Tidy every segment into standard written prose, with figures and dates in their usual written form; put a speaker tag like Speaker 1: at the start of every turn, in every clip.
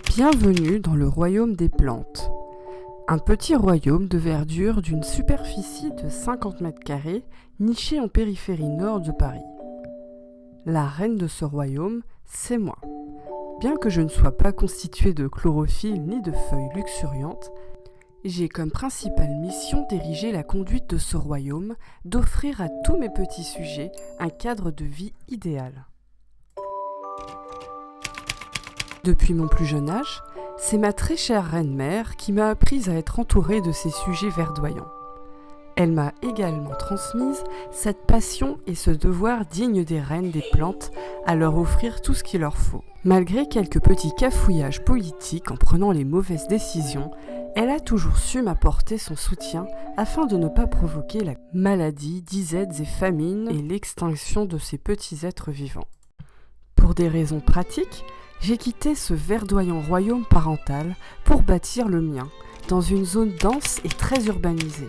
Speaker 1: Bienvenue dans le royaume des plantes. Un petit royaume de verdure d'une superficie de 50 mètres carrés, niché en périphérie nord de Paris. La reine de ce royaume, c'est moi. Bien que je ne sois pas constituée de chlorophylle ni de feuilles luxuriantes, j'ai comme principale mission d'ériger la conduite de ce royaume, d'offrir à tous mes petits sujets un cadre de vie idéal. Depuis mon plus jeune âge, c'est ma très chère reine-mère qui m'a apprise à être entourée de ces sujets verdoyants. Elle m'a également transmise cette passion et ce devoir digne des reines des plantes à leur offrir tout ce qu'il leur faut. Malgré quelques petits cafouillages politiques en prenant les mauvaises décisions, elle a toujours su m'apporter son soutien afin de ne pas provoquer la maladie, disettes et famines et l'extinction de ces petits êtres vivants. Pour des raisons pratiques, j'ai quitté ce verdoyant royaume parental pour bâtir le mien, dans une zone dense et très urbanisée.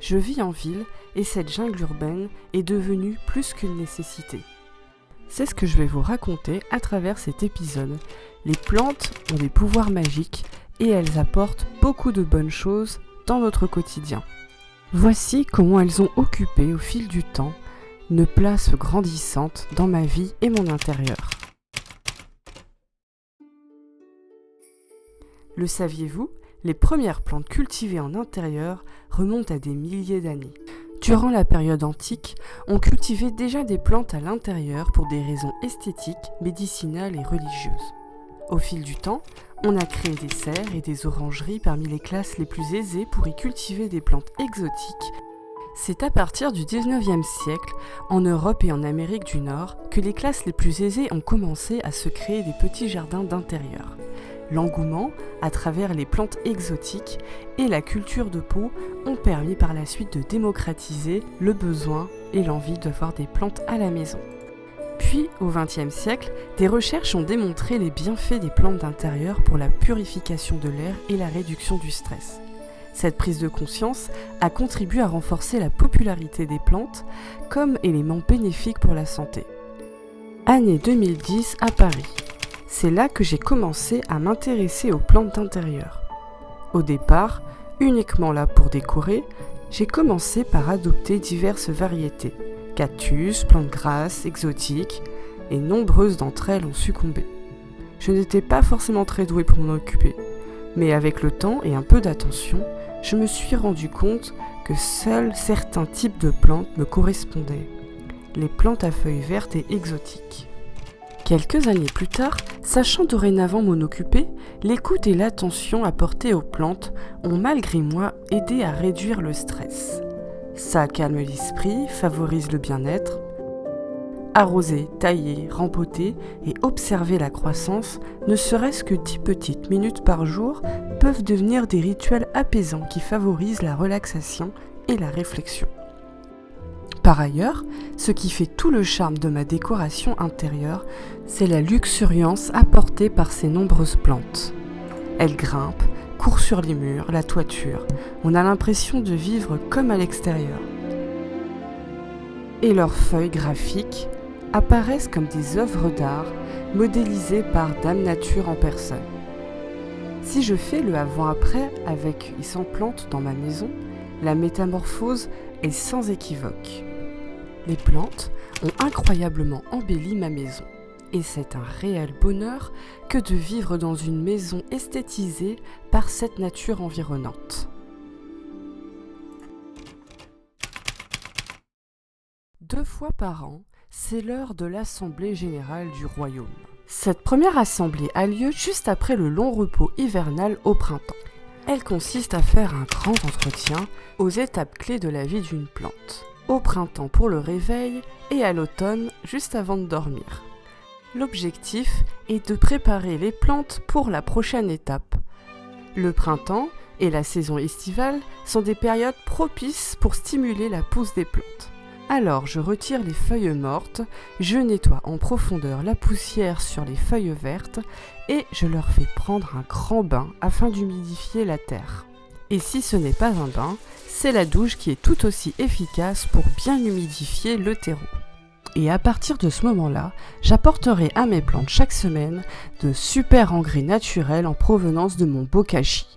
Speaker 1: Je vis en ville et cette jungle urbaine est devenue plus qu'une nécessité. C'est ce que je vais vous raconter à travers cet épisode. Les plantes ont des pouvoirs magiques et elles apportent beaucoup de bonnes choses dans notre quotidien. Voici comment elles ont occupé au fil du temps une place grandissante dans ma vie et mon intérieur. Le saviez-vous ? Les premières plantes cultivées en intérieur remontent à des milliers d'années. Durant la période antique, on cultivait déjà des plantes à l'intérieur pour des raisons esthétiques, médicinales et religieuses. Au fil du temps, on a créé des serres et des orangeries parmi les classes les plus aisées pour y cultiver des plantes exotiques. C'est à partir du 19e siècle, en Europe et en Amérique du Nord, que les classes les plus aisées ont commencé à se créer des petits jardins d'intérieur. L'engouement, à travers les plantes exotiques et la culture de pots, ont permis par la suite de démocratiser le besoin et l'envie d'avoir des plantes à la maison. Puis, au XXe siècle, des recherches ont démontré les bienfaits des plantes d'intérieur pour la purification de l'air et la réduction du stress. Cette prise de conscience a contribué à renforcer la popularité des plantes comme élément bénéfique pour la santé. Année 2010 à Paris. C'est là que j'ai commencé à m'intéresser aux plantes d'intérieur. Au départ, uniquement là pour décorer, j'ai commencé par adopter diverses variétés, cactus, plantes grasses, exotiques, et nombreuses d'entre elles ont succombé. Je n'étais pas forcément très douée pour m'en occuper, mais avec le temps et un peu d'attention, je me suis rendu compte que seuls certains types de plantes me correspondaient, les plantes à feuilles vertes et exotiques. Quelques années plus tard, sachant dorénavant m'en occuper, l'écoute et l'attention apportées aux plantes ont malgré moi aidé à réduire le stress. Ça calme l'esprit, favorise le bien-être. Arroser, tailler, rempoter et observer la croissance, ne serait-ce que 10 petites minutes par jour, peuvent devenir des rituels apaisants qui favorisent la relaxation et la réflexion. Par ailleurs, ce qui fait tout le charme de ma décoration intérieure, c'est la luxuriance apportée par ces nombreuses plantes. Elles grimpent, courent sur les murs, la toiture. On a l'impression de vivre comme à l'extérieur. Et leurs feuilles graphiques apparaissent comme des œuvres d'art modélisées par Dame Nature en personne. Si je fais le avant-après avec et sans plantes dans ma maison, la métamorphose est sans équivoque. Les plantes ont incroyablement embelli ma maison. Et c'est un réel bonheur que de vivre dans une maison esthétisée par cette nature environnante. Deux fois par an, c'est l'heure de l'Assemblée générale du royaume. Cette première assemblée a lieu juste après le long repos hivernal au printemps. Elle consiste à faire un grand entretien aux étapes clés de la vie d'une plante. Au printemps pour le réveil et à l'automne juste avant de dormir. L'objectif est de préparer les plantes pour la prochaine étape. Le printemps et la saison estivale sont des périodes propices pour stimuler la pousse des plantes. Alors je retire les feuilles mortes, je nettoie en profondeur la poussière sur les feuilles vertes et je leur fais prendre un grand bain afin d'humidifier la terre. Et si ce n'est pas un bain, c'est la douche qui est tout aussi efficace pour bien humidifier le terreau. Et à partir de ce moment-là, j'apporterai à mes plantes chaque semaine de super engrais naturels en provenance de mon bokashi.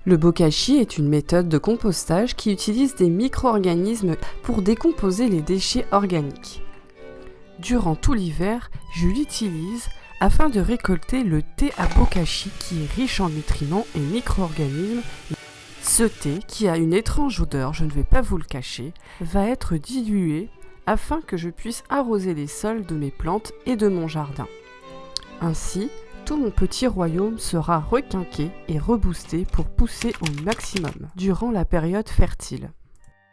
Speaker 1: Le bokashi est une méthode de compostage qui utilise des micro-organismes pour décomposer les déchets organiques. Durant tout l'hiver, je l'utilise afin de récolter le thé à bokashi qui est riche en nutriments et micro-organismes. Ce thé, qui a une étrange odeur, je ne vais pas vous le cacher, va être dilué afin que je puisse arroser les sols de mes plantes et de mon jardin. Ainsi, tout mon petit royaume sera requinqué et reboosté pour pousser au maximum durant la période fertile.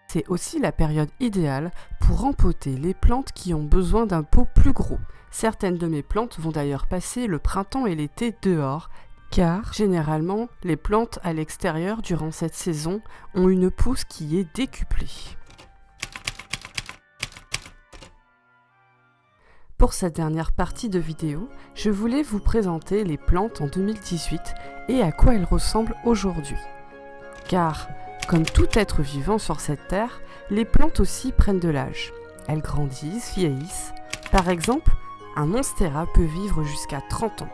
Speaker 1: C'est aussi la période idéale pour rempoter les plantes qui ont besoin d'un pot plus gros. Certaines de mes plantes vont d'ailleurs passer le printemps et l'été dehors, car généralement les plantes à l'extérieur durant cette saison ont une pousse qui est décuplée. Pour cette dernière partie de vidéo, je voulais vous présenter les plantes en 2018 et à quoi elles ressemblent aujourd'hui. Car, comme tout être vivant sur cette terre, les plantes aussi prennent de l'âge. Elles grandissent, vieillissent. Par exemple, un monstera peut vivre jusqu'à 30 ans.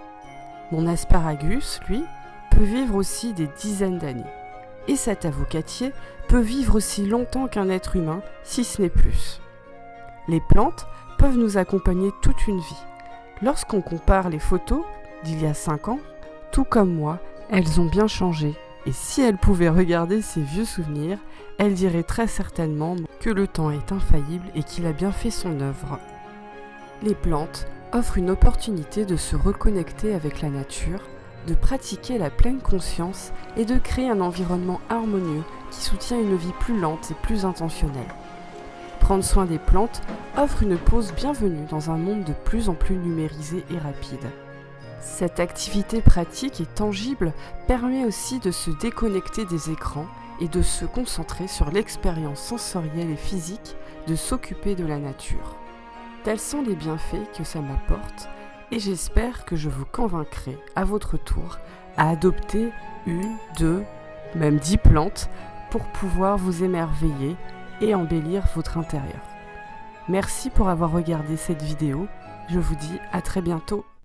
Speaker 1: Mon asparagus, lui, peut vivre aussi des dizaines d'années. Et cet avocatier peut vivre aussi longtemps qu'un être humain, si ce n'est plus. Les plantes peuvent nous accompagner toute une vie. Lorsqu'on compare les photos d'il y a 5 ans, tout comme moi, elles ont bien changé. Et si elles pouvaient regarder ces vieux souvenirs, elles diraient très certainement que le temps est infaillible et qu'il a bien fait son œuvre. Les plantes offrent une opportunité de se reconnecter avec la nature, de pratiquer la pleine conscience et de créer un environnement harmonieux qui soutient une vie plus lente et plus intentionnelle. Prendre soin des plantes offre une pause bienvenue dans un monde de plus en plus numérisé et rapide. Cette activité pratique et tangible permet aussi de se déconnecter des écrans et de se concentrer sur l'expérience sensorielle et physique de s'occuper de la nature. Tels sont les bienfaits que ça m'apporte et j'espère que je vous convaincrai à votre tour à adopter 1, 2, même 10 plantes pour pouvoir vous émerveiller et embellir votre intérieur. Merci pour avoir regardé cette vidéo. Je vous dis à très bientôt.